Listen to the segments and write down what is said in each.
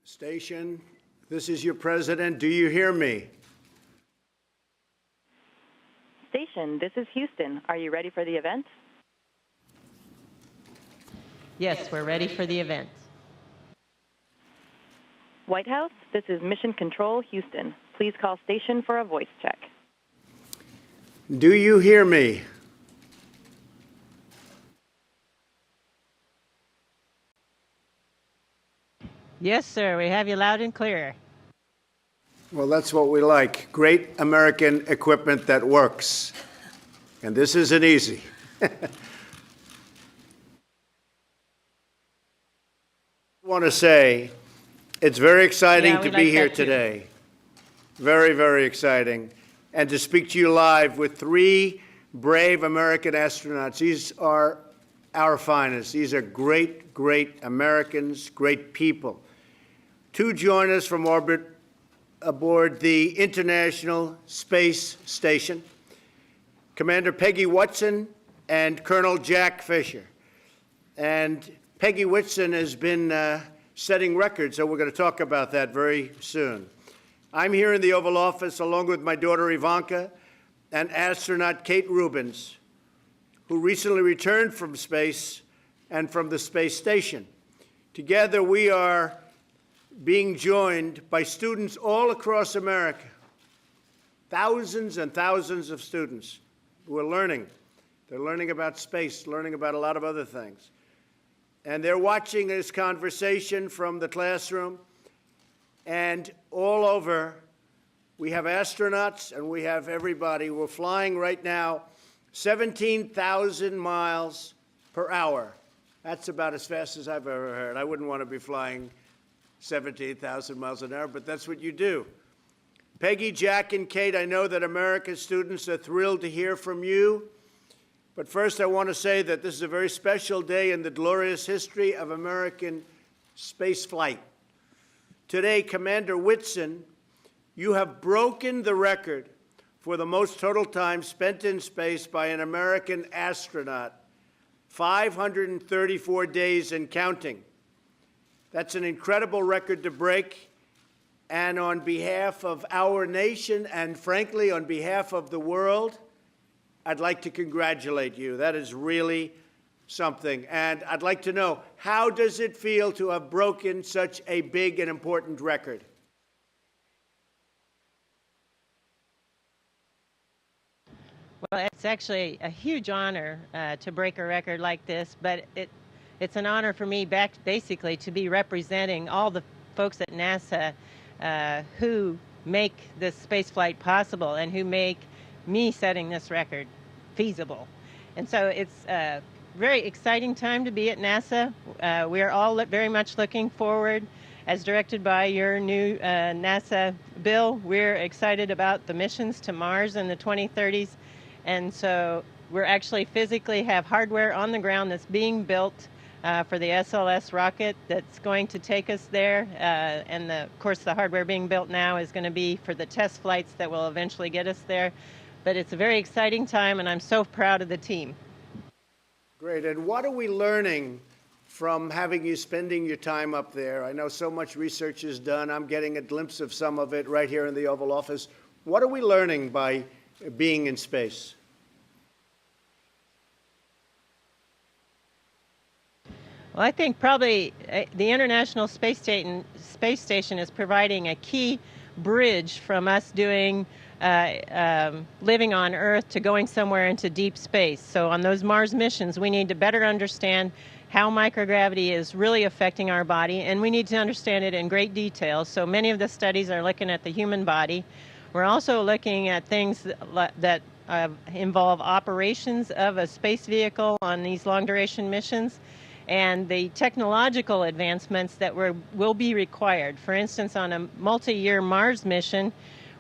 Station, this is your president. Do you hear me? Station, this is Houston. Are you ready for the event? Yes, we're ready for the event. White House, this is Mission Control, Houston. Please call station for a voice check. Do you hear me? Yes, sir. We have you loud and clear. Well, that's what we like. Great American equipment that works. And this isn't easy. I want to say it's very exciting to be here today. Very, very exciting. And to speak to you live with three brave American astronauts. These are our finest. These are great, great Americans, great people. To join us from orbit aboard the International Space Station, Commander Peggy Whitson and Colonel Jack Fisher. And Peggy Whitson has been setting records, so we're going to talk about that very soon. I'm here in the Oval Office along with my daughter Ivanka and astronaut Kate Rubins, who recently returned from space and from the space station. Together we are being joined by students all across America, thousands and thousands of students who are learning. They're learning about space, learning about a lot of other things. And they're watching this conversation from the classroom. And all over, we have astronauts and we have everybody. We're flying right now 17,000 miles per hour. That's about as fast as I've ever heard. I wouldn't want to be flying 17,000 miles an hour, but that's what you do. Peggy, Jack, and Kate, I know that America's students are thrilled to hear from you. But first, I want to say that this is a very special day in the glorious history of American space flight. Today, Commander Whitson, you have broken the record for the most total time spent in space by an American astronaut, 534 days and counting. That's an incredible record to break, and on behalf of our nation and, frankly, on behalf of the world, I'd like to congratulate you. That is really something. And I'd like to know, how does it feel to have broken such a big and important record? Well, it's actually a huge honor to break a record like this, but it's an honor for me basically to be representing all the folks at NASA who make this space flight possible and who make me setting this record feasible. And so it's a very exciting time to be at NASA. We're all very much looking forward, as directed by your new NASA bill. We're excited about the missions to Mars in the 2030s. And so we're actually physically have hardware on the ground that's being built for the SLS rocket that's going to take us there. And of course, the hardware being built now is going to be for the test flights that will eventually get us there. But it's a very exciting time, and I'm so proud of the team. Great. And what are we learning from having you spending your time up there? I know so much research is done. I'm getting a glimpse of some of it right here in the Oval Office. What are we learning by being in space? Well, I think probably the International Space Station is providing a key bridge from us doing living on Earth to going somewhere into deep space. So on those Mars missions, we need to better understand how microgravity is really affecting our body, and we need to understand it in great detail. So many of the studies are looking at the human body. We're also looking at things that involve operations of a space vehicle on these long-duration missions, and the technological advancements that will be required. For instance, on a multi-year Mars mission,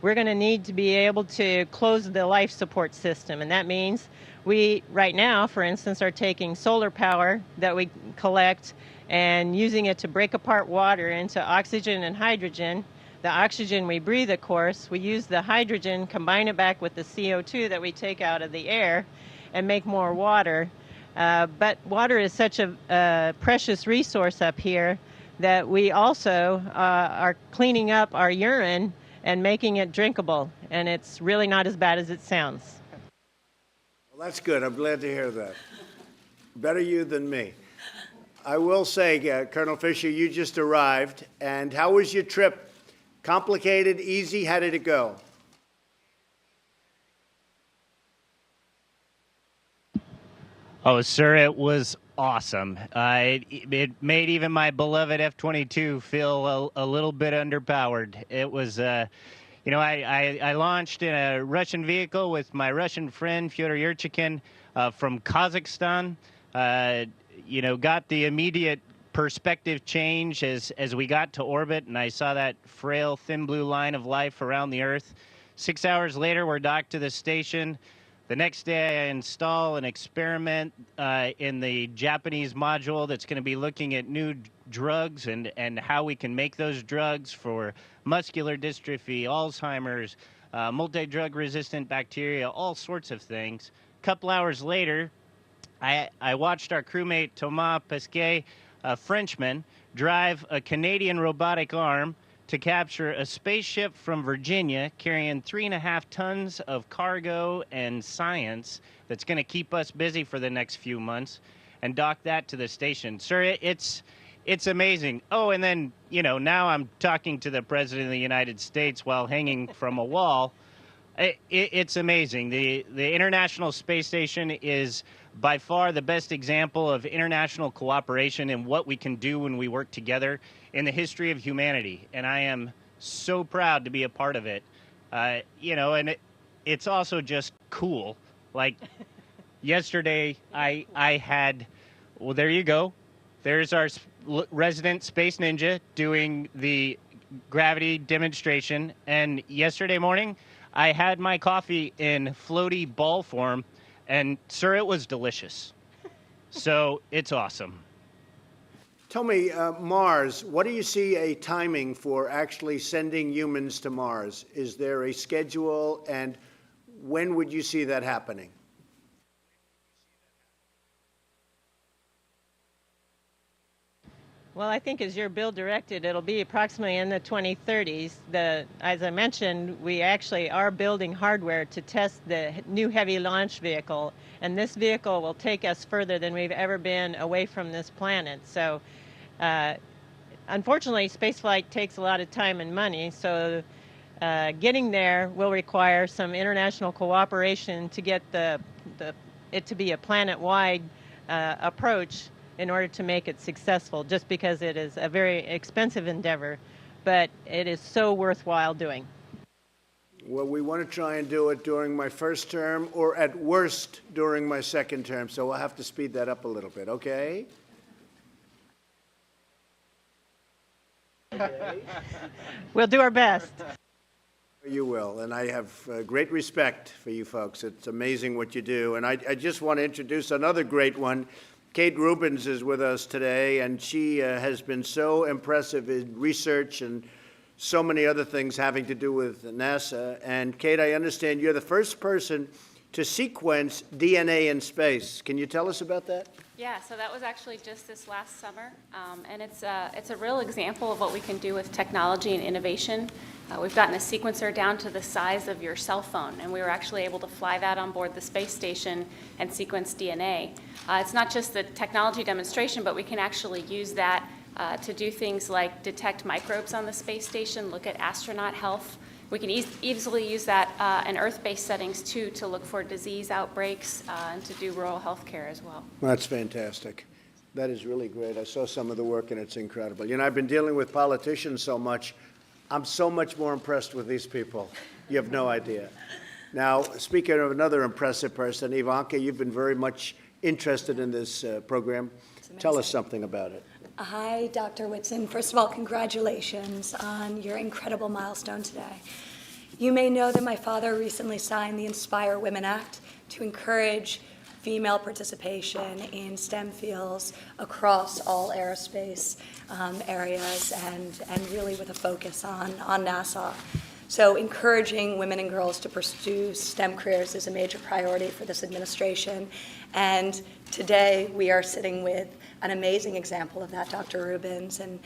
we're going to need to be able to close the life support system. And that means we, right now, for instance, are taking solar power that we collect and using it to break apart water into oxygen and hydrogen. The oxygen we breathe, of course, we use the hydrogen, combine it back with the CO2 that we take out of the air and make more water. But water is such a precious resource up here that we also are cleaning up our urine and making it drinkable. And it's really not as bad as it sounds. Well, that's good. I'm glad to hear that. Better you than me. I will say, Colonel Fisher, you just arrived. And how was your trip? Complicated, easy? How did it go? Oh, sir, it was awesome. It made even my beloved F-22 feel a little bit underpowered. It was, I launched in a Russian vehicle with my Russian friend, Fyodor Yurchikin, from Kazakhstan. Got the immediate perspective change as we got to orbit, and I saw that frail, thin blue line of life around the Earth. 6 hours later, we're docked to the station. The next day, I install an experiment in the Japanese module that's going to be looking at new drugs and how we can make those drugs for muscular dystrophy, Alzheimer's, multi-drug resistant bacteria, all sorts of things. A couple hours later, I watched our crewmate Thomas Pesquet, a Frenchman, drive a Canadian robotic arm to capture a spaceship from Virginia carrying 3.5 tons of cargo and science that's going to keep us busy for the next few months, and dock that to the station. Sir, it's amazing. Oh, and then, now I'm talking to the President of the United States while hanging from a wall. It's amazing. The International Space Station is by far the best example of international cooperation and what we can do when we work together in the history of humanity. And I am so proud to be a part of it. And it's also just cool. Like yesterday, I had, well, there you go. There's our resident space ninja doing the gravity demonstration. And yesterday morning, I had my coffee in floaty ball form, and, sir, it was delicious. So it's awesome. Tell me, Mars, what do you see a timing for actually sending humans to Mars? Is there a schedule, and when would you see that happening? Well, I think as your bill directed, it'll be approximately in the 2030s. As I mentioned, we actually are building hardware to test the new heavy launch vehicle, and this vehicle will take us further than we've ever been away from this planet. So, unfortunately, spaceflight takes a lot of time and money, so getting there will require some international cooperation to get it to be a planet-wide approach in order to make it successful, just because it is a very expensive endeavor, but it is so worthwhile doing. Well, we want to try and do it during my first term, or at worst during my second term, so we'll have to speed that up a little bit, okay? We'll do our best. You will, and I have great respect for you folks. It's amazing what you do, and I just want to introduce another great one. Kate Rubins is with us today, and she has been so impressive in research and so many other things having to do with NASA. And Kate, I understand you're the first person to sequence DNA in space. Can you tell us about that? Yeah, so that was actually just this last summer, and it's a real example of what we can do with technology and innovation. We've gotten a sequencer down to the size of your cell phone, and we were actually able to fly that on board the space station and sequence DNA. It's not just the technology demonstration, but we can actually use that to do things like detect microbes on the space station, look at astronaut health. We can easily use that in Earth-based settings, too, to look for disease outbreaks and to do rural health care as well. That's fantastic. That is really great. I saw some of the work, and it's incredible. You know, I've been dealing with politicians so much. I'm so much more impressed with these people. You have no idea. Now, speaking of another impressive person, Ivanka, you've been very much interested in this program. Tell us something about it. Hi, Dr. Whitson. First of all, congratulations on your incredible milestone today. You may know that my father recently signed the Inspire Women Act to encourage female participation in STEM fields across all aerospace areas and really with a focus on NASA. So encouraging women and girls to pursue STEM careers is a major priority for this administration. And today we are sitting with an amazing example of that, Dr. Rubens, and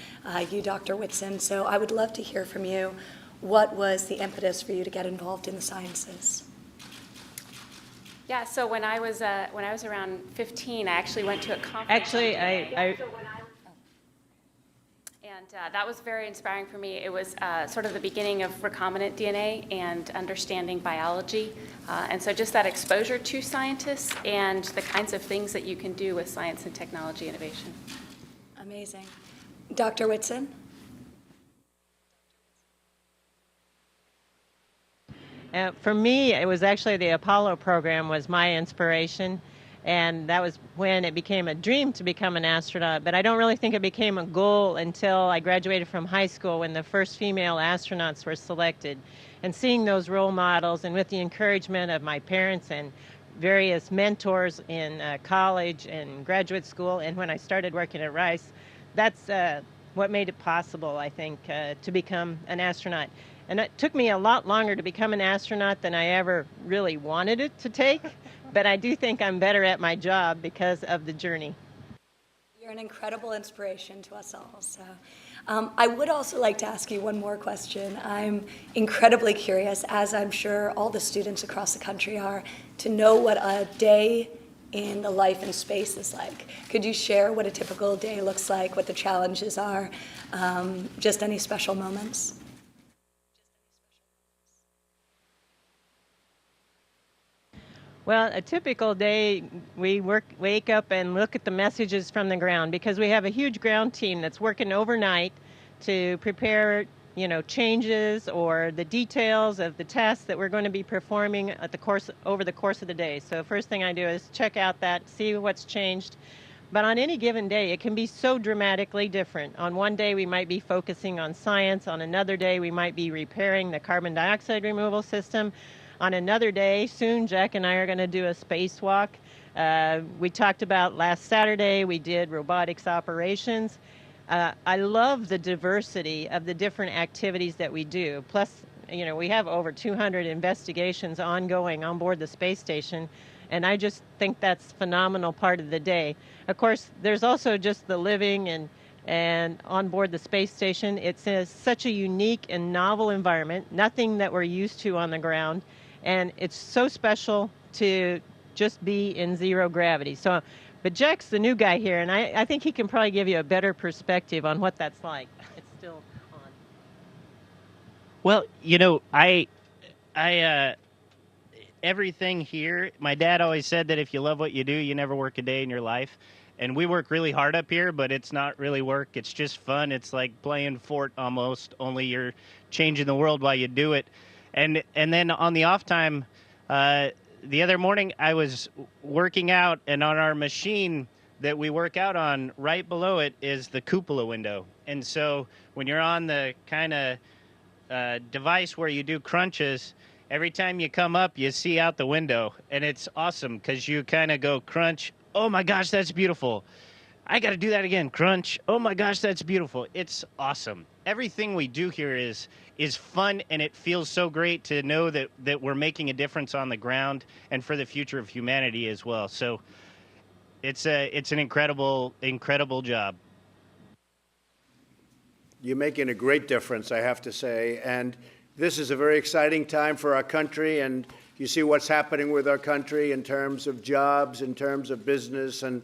you, Dr. Whitson. So I would love to hear from you. What was the impetus for you to get involved in the sciences? Yeah, so when I was around 15, I actually went to a conference. Actually, And that was very inspiring for me. It was sort of the beginning of recombinant DNA and understanding biology. And so just that exposure to scientists and the kinds of things that you can do with science and technology innovation. Amazing. Dr. Whitson? For me, it was actually the Apollo program was my inspiration, and that was when it became a dream to become an astronaut. But I don't really think it became a goal until I graduated from high school when the first female astronauts were selected. And seeing those role models, and with the encouragement of my parents and various mentors in college and graduate school, and when I started working at Rice, that's what made it possible, I think, to become an astronaut. And it took me a lot longer to become an astronaut than I ever really wanted it to take, but I do think I'm better at my job because of the journey. You're an incredible inspiration to us all. So, I would also like to ask you one more question. I'm incredibly curious, as I'm sure all the students across the country are, to know what a day in the life in space is like. Could you share what a typical day looks like, what the challenges are, just any special moments? Well, a typical day, we wake up and look at the messages from the ground because we have a huge ground team that's working overnight to prepare, changes or the details of the tasks that we're going to be performing over the course of the day. So first thing I do is check out that, see what's changed. But on any given day, it can be so dramatically different. On one day, we might be focusing on science. On another day, we might be repairing the carbon dioxide removal system. On another day, soon, Jack and I are going to do a spacewalk. We talked about last Saturday, we did robotics operations. I love the diversity of the different activities that we do. Plus, we have over 200 investigations ongoing on board the space station, and I just think that's a phenomenal part of the day. Of course, there's also just the living and on board the space station. It's such a unique and novel environment, nothing that we're used to on the ground. And it's so special to just be in zero gravity. But Jack's the new guy here, and I think he can probably give you a better perspective on what that's like. It's still on. Well, I everything here, my dad always said that if you love what you do, you never work a day in your life. And we work really hard up here, but it's not really work. It's just fun. It's like playing Fort almost, only you're changing the world while you do it. And then on the off time, the other morning I was working out, and on our machine that we work out on, right below it is the cupola window. And so when you're on the kind of device where you do crunches, every time you come up, you see out the window. And it's awesome because you kind of go crunch. Oh, my gosh, that's beautiful. I got to do that again. Crunch. Oh, my gosh, that's beautiful. It's awesome. Everything we do here is fun, and it feels so great to know that we're making a difference on the ground and for the future of humanity as well. So it's an incredible job. You're making a great difference, I have to say. And this is a very exciting time for our country, and you see what's happening with our country in terms of jobs, in terms of business, and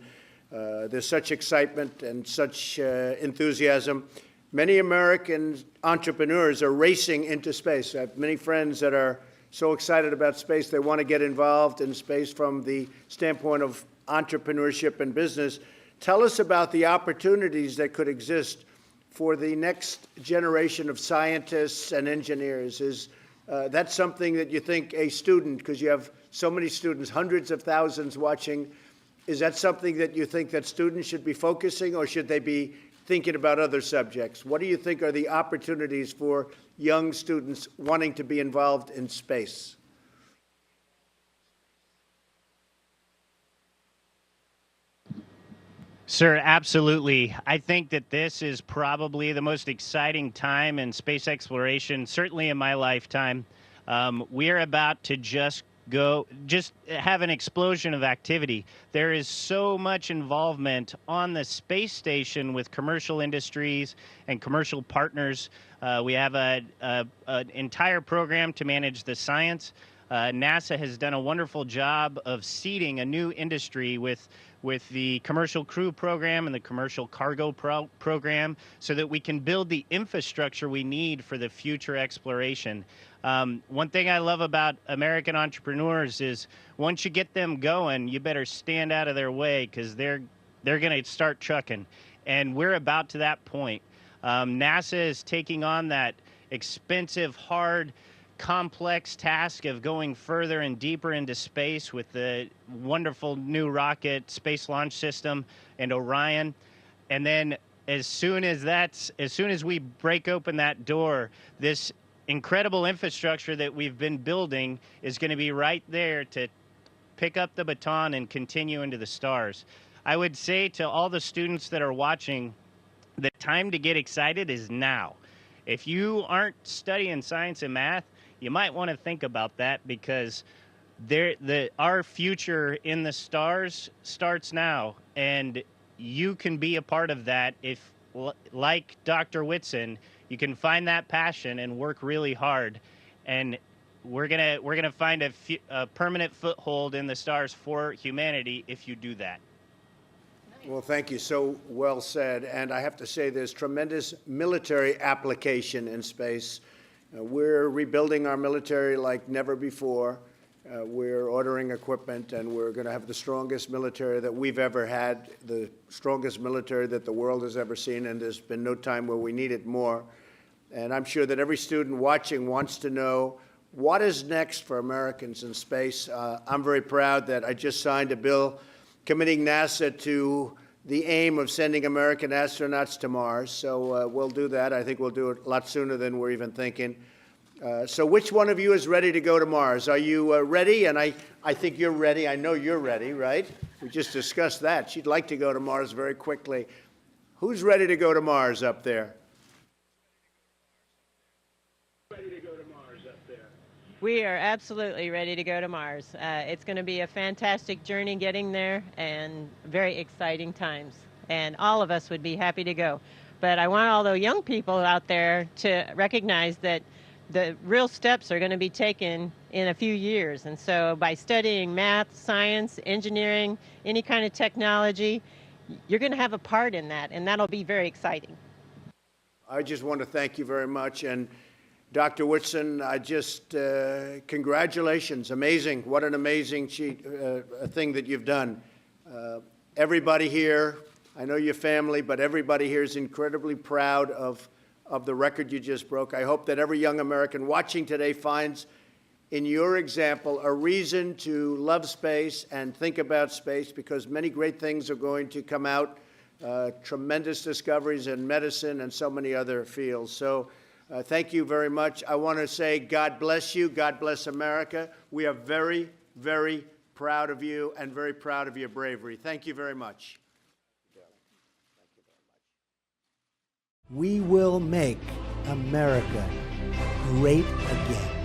there's such excitement and such enthusiasm. Many American entrepreneurs are racing into space. I have many friends that are so excited about space, they want to get involved in space from the standpoint of entrepreneurship and business. Tell us about the opportunities that could exist for the next generation of scientists and engineers. Is that something that you think a student, because you have so many students, hundreds of thousands watching, is that something that you think that students should be focusing, or should they be thinking about other subjects? What do you think are the opportunities for young students wanting to be involved in space? Sir, absolutely. I think that this is probably the most exciting time in space exploration, certainly in my lifetime. We are about to just just have an explosion of activity. There is so much involvement on the space station with commercial industries and commercial partners. We have an entire program to manage the science. NASA has done a wonderful job of seeding a new industry with the commercial crew program and the commercial cargo program so that we can build the infrastructure we need for the future exploration. One thing I love about American entrepreneurs is once you get them going, you better stand out of their way because they're going to start trucking. And we're about to that point. NASA is taking on that expensive, hard, complex task of going further and deeper into space with the wonderful new rocket Space Launch System and Orion. And then as soon as we break open that door, this incredible infrastructure that we've been building is going to be right there to pick up the baton and continue into the stars. I would say to all the students that are watching, the time to get excited is now. If you aren't studying science and math, you might want to think about that because our future in the stars starts now, and you can be a part of that if, like Dr. Whitson, you can find that passion and work really hard, and we're gonna find a permanent foothold in the stars for humanity if you do that. Well, thank you. So well said. And I have to say there's tremendous military application in space. We're rebuilding our military like never before. We're ordering equipment, and we're going to have the strongest military that we've ever had, the strongest military that the world has ever seen, and there's been no time where we need it more. And I'm sure that every student watching wants to know what is next for Americans in space. I'm very proud that I just signed a bill committing NASA to the aim of sending American astronauts to Mars. So we'll do that. I think we'll do it a lot sooner than we're even thinking. So which one of you is ready to go to Mars? Are you ready? And I think you're ready. I know you're ready, right? We just discussed that. She'd like to go to Mars very quickly. Who's ready to go to Mars up there? We are absolutely ready to go to Mars. It's going to be a fantastic journey getting there and very exciting times. And all of us would be happy to go. But I want all the young people out there to recognize that the real steps are going to be taken in a few years. And so by studying math, science, engineering, any kind of technology, you're going to have a part in that, and that'll be very exciting. I just want to thank you very much. And Dr. Whitson, congratulations. Amazing. What an amazing thing that you've done. Everybody here, I know your family, but everybody here is incredibly proud of the record you just broke. I hope that every young American watching today finds in your example a reason to love space and think about space, because many great things are going to come out, tremendous discoveries in medicine and so many other fields. So thank you very much. I want to say God bless you. God bless America. We are very, very proud of you and very proud of your bravery. Thank you very much. We will make America great again.